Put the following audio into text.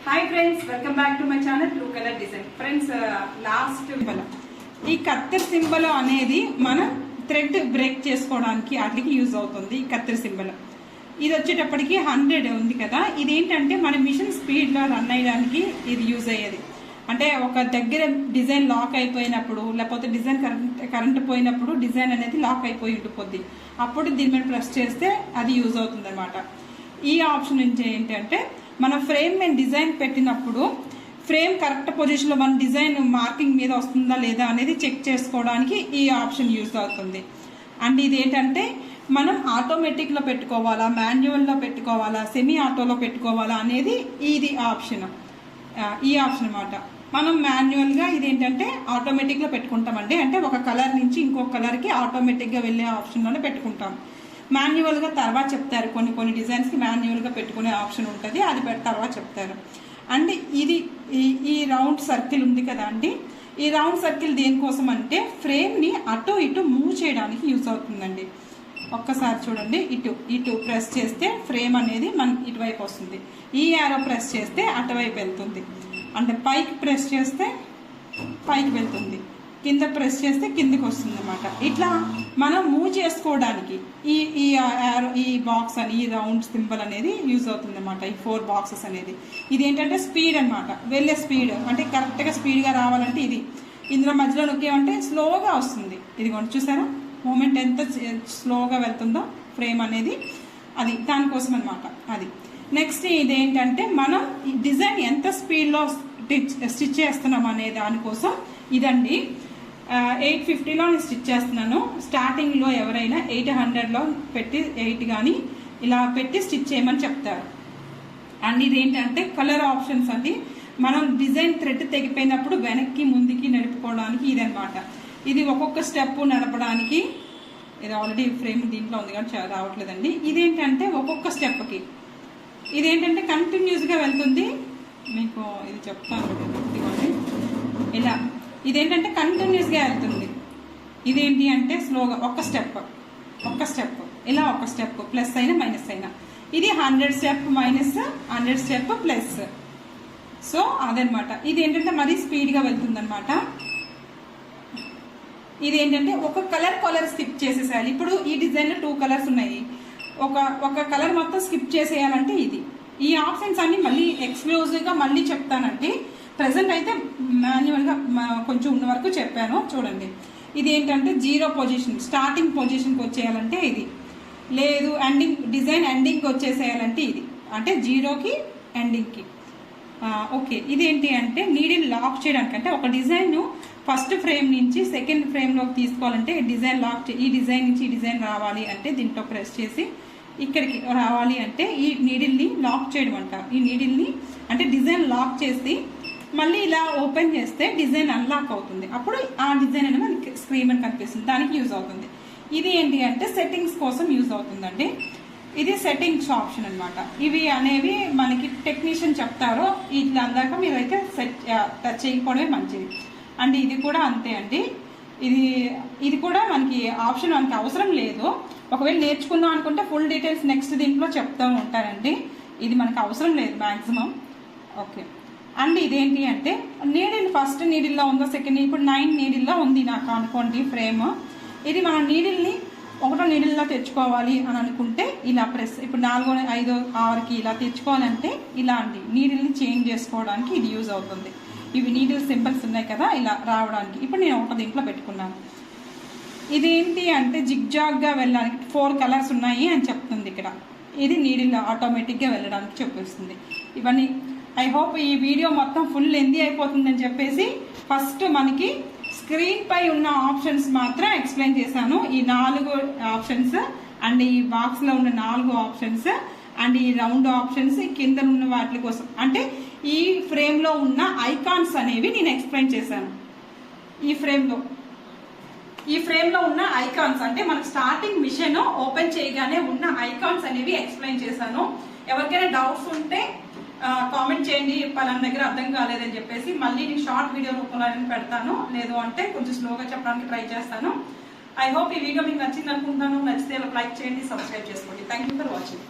Hi friends, welcome back to my channel blue colour design. Friends, last ఈ కత్తెర symbol అనేది మనం thread break చేసుకోవడానికి వాటికి యూజ్ అవుతుంది. ఈ కత్తెర సింబల్ ఇది వచ్చేటప్పటికి 100 ఉంది కదా. ఇదేంటంటే మన మిషన్ స్పీడ్ లో రన్ అయ్యడానికి ఇది యూజ్ అయ్యేది. అంటే ఒక దగ్గర డిజైన్ లాక్ అయిపోయినప్పుడు, లేకపోతే డిజైన్ కరెంట్ పోయినప్పుడు డిజైన్ అనేది లాక్ అయిపోయి ఉండిపోద్ది. అప్పుడు దీని మీద ప్రెస్ చేస్తే అది యూజ్ అవుతుంది అనమాట. ఈ ఆప్షన్ ఏంటంటే మన ఫ్రేమ్ మేము డిజైన్ పెట్టినప్పుడు ఫ్రేమ్ కరెక్ట్ పొజిషన్లో మన డిజైన్ మార్కింగ్ మీద వస్తుందా లేదా అనేది చెక్ చేసుకోవడానికి ఈ ఆప్షన్ యూజ్ అవుతుంది. అండ్ ఇది ఏంటంటే మనం ఆటోమేటిక్లో పెట్టుకోవాలా, మాన్యువల్లో పెట్టుకోవాలా, సెమీ ఆటోలో పెట్టుకోవాలా అనేది ఇది ఆప్షన్. ఈ ఆప్షన్ అనమాట. మనం మాన్యువల్గా ఇదేంటంటే ఆటోమేటిక్లో పెట్టుకుంటామండి. అంటే ఒక కలర్ నుంచి ఇంకొక కలర్కి ఆటోమేటిక్గా వెళ్ళే ఆప్షన్లోనే పెట్టుకుంటాం. మాన్యువల్గా తర్వాత చెప్తారు. కొన్ని డిజైన్స్కి మాన్యువల్గా పెట్టుకునే ఆప్షన్ ఉంటుంది, అది తర్వాత చెప్తారు. అండ్ ఇది ఈ రౌండ్ సర్కిల్ ఉంది కదా అండి. ఈ రౌండ్ సర్కిల్ దేనికోసం అంటే ఫ్రేమ్ని అటు ఇటు మూవ్ చేయడానికి యూజ్ అవుతుందండి. ఒక్కసారి చూడండి, ఇటు ప్రెస్ చేస్తే ఫ్రేమ్ అనేది మన ఇటువైపు వస్తుంది. ఈ యారో ప్రెస్ చేస్తే అటువైపు వెళ్తుంది. అంటే పైకి ప్రెస్ చేస్తే పైకి వెళ్తుంది, కింద ప్రెస్ చేస్తే కిందకి వస్తుంది అనమాట. ఇట్లా మనం మూవ్ చేసుకోవడానికి ఈ బాక్స్ అని, ఈ రౌండ్ సింబల్ అనేది యూజ్ అవుతుంది అనమాట. ఈ 4 బాక్సెస్ అనేది ఇదేంటంటే స్పీడ్ అనమాట, వెళ్ళే స్పీడ్. అంటే కరెక్ట్గా స్పీడ్గా రావాలంటే ఇందులో మధ్యలో నొక్కేమంటే స్లోగా వస్తుంది. ఇదిగోండి, చూసారా మూమెంట్ ఎంత స్లోగా వెళ్తుందో ఫ్రేమ్ అనేది, అది దానికోసం అనమాట. అది నెక్స్ట్ ఇదేంటంటే మనం ఈ డిజైన్ ఎంత స్పీడ్లో స్టిచ్ చేస్తున్నాం అనే దానికోసం ఇదండి. 850లో నేను స్టిచ్ చేస్తున్నాను. స్టార్టింగ్లో ఎవరైనా 800లో పెట్టి 8 కానీ ఇలా పెట్టి స్టిచ్ చేయమని చెప్తారు. అండ్ ఇదేంటంటే కలర్ ఆప్షన్స్ అండి. మనం డిజైన్ థ్రెడ్ తెగిపోయినప్పుడు వెనక్కి ముందుకి నడుపుకోవడానికి ఇదనమాట. ఇది ఒక్కొక్క స్టెప్ నడపడానికి. ఇది ఆల్రెడీ ఫ్రేమ్ దీంట్లో ఉంది కానీ రావట్లేదండి. ఇదేంటంటే ఒక్కొక్క స్టెప్కి ఇదేంటంటే కంటిన్యూస్గా వెళ్తుంది. మీకు ఇది చెప్తాను, ఇదిగోండి ఇలా. ఇదేంటంటే కంటిన్యూస్గా వెళ్తుంది. ఇదేంటి అంటే స్లోగా ఒక్క స్టెప్ ఇలా, ఒక స్టెప్ ప్లస్ అయినా మైనస్ అయినా. ఇది 100 step minus, 100 step plus. So అదనమాట. ఇది ఏంటంటే మరీ స్పీడ్గా వెళ్తుంది అనమాట. ఇది ఏంటంటే ఒక కలర్ స్కిప్ చేసేసేయాలి. ఇప్పుడు ఈ డిజైన్లో 2 కలర్స్ ఉన్నాయి. ఒక కలర్ మొత్తం స్కిప్ చేసేయాలంటే ఇది. ఈ ఆప్షన్స్ అన్ని మళ్ళీ ఎక్స్క్లూజివ్గా మళ్ళీ చెప్తానండి. ప్రజెంట్ అయితే మాన్యువల్గా కొంచెం ఉన్న వరకు చెప్పాను. చూడండి, ఇది ఏంటంటే 0 పొజిషన్, స్టార్టింగ్ పొజిషన్కి వచ్చేయాలంటే ఇది. లేదు డిజైన్ ఎండింగ్కి వచ్చేసేయాలంటే ఇది. అంటే 0కి ఎండింగ్కి. ఓకే, ఇదేంటి అంటే నీడిల్ లాక్ చేయడానికి. అంటే ఒక డిజైన్ ఫస్ట్ ఫ్రేమ్ నుంచి సెకండ్ ఫ్రేమ్లోకి తీసుకోవాలంటే డిజైన్ ఈ డిజైన్ నుంచి ఈ డిజైన్ రావాలి అంటే దీంట్లో ప్రెస్ చేసి ఇక్కడికి రావాలి అంటే ఈ నీడిల్ని లాక్ చేయడం అంటారు. ఈ నీడిల్ని అంటే డిజైన్ లాక్ చేసి మళ్ళీ ఇలా ఓపెన్ చేస్తే డిజైన్ అన్లాక్ అవుతుంది. అప్పుడు ఆ డిజైన్ అనేది మనకి స్క్రీన్ అని కనిపిస్తుంది, దానికి యూజ్ అవుతుంది. ఇది ఏంటి అంటే సెట్టింగ్స్ కోసం యూజ్ అవుతుందండి. ఇది సెట్టింగ్స్ ఆప్షన్ అనమాట. ఇవి అనేవి మనకి టెక్నీషియన్ చెప్తారో ఇట్లా అందాక మీరైతే టచ్ చేయకపోవడమే మంచిది. అండ్ ఇది కూడా అంతే అండి. ఇది కూడా మనకి ఆప్షన్ మనకి అవసరం లేదు. ఒకవేళ నేర్చుకుందాం అనుకుంటే ఫుల్ డీటెయిల్స్ నెక్స్ట్ దీంట్లో చెప్తూ ఉంటారండి. ఇది మనకు అవసరం లేదు మ్యాక్సిమం. ఓకే, అండ్ ఇదేంటి అంటే నీడిల్ ఫస్ట్ నీడిల్లో ఉందో సెకండ్, ఇప్పుడు 9 నీడిల్లో ఉంది నాకు అనుకోండి ఫ్రేమ్. ఇది మనం నీడిల్ని 1 నీడిల్లో తెచ్చుకోవాలి అని అనుకుంటే ఇలా ప్రెస్, ఇప్పుడు 4, 5, 6కి ఇలా తెచ్చుకోవాలంటే ఇలా అండి. నీడిల్ని చేంజ్ చేసుకోవడానికి ఇది యూజ్ అవుతుంది. ఇవి నీడిల్ సింబల్స్ ఉన్నాయి కదా, ఇలా రావడానికి. ఇప్పుడు నేను ఒక దీంట్లో పెట్టుకున్నాను. ఇదేంటి అంటే జిగ్జాగ్గా వెళ్ళడానికి 4 కలర్స్ ఉన్నాయి అని చెప్తుంది ఇక్కడ. ఇది నీడిల్ ఆటోమేటిక్గా వెళ్ళడానికి చెప్పేస్తుంది. ఇవన్నీ ఐ హోప్ ఈ వీడియో మొత్తం ఫుల్ లెంతీ అయిపోతుందని చెప్పేసి ఫస్ట్ మనకి స్క్రీన్ పై ఉన్న ఆప్షన్స్ మాత్రం ఎక్స్ప్లెయిన్ చేశాను. ఈ 4 ఆప్షన్స్ అండ్ ఈ బాక్స్లో ఉన్న 4 ఆప్షన్స్ అండ్ ఈ రౌండ్ ఆప్షన్స్ కింద ఉన్న వాటి కోసం. అంటే ఈ ఫ్రేమ్లో ఉన్న ఐకాన్స్ అనేవి నేను ఎక్స్ప్లెయిన్ చేశాను. ఈ ఫ్రేమ్లో ఉన్న ఐకాన్స్ అంటే మనకు స్టార్టింగ్ మిషన్ ఓపెన్ చేయగానే ఉన్న ఐకాన్స్ అనేవి ఎక్స్ప్లెయిన్ చేశాను. ఎవరికైనా డౌట్స్ ఉంటే కామెంట్ చేయండి, పలానా దగ్గర అర్థం కాలేదని చెప్పేసి. మళ్ళీ నేను షార్ట్ వీడియో రూపంలో పెడతాను, లేదు అంటే కొంచెం స్లోగా చెప్పడానికి ట్రై చేస్తాను. ఐ హోప్ ఈ వీడియో మీకు నచ్చింది అనుకుంటున్నాను. నచ్చితే లైక్ చేయండి, సబ్స్క్రైబ్ చేసుకోండి. Thank you for watching.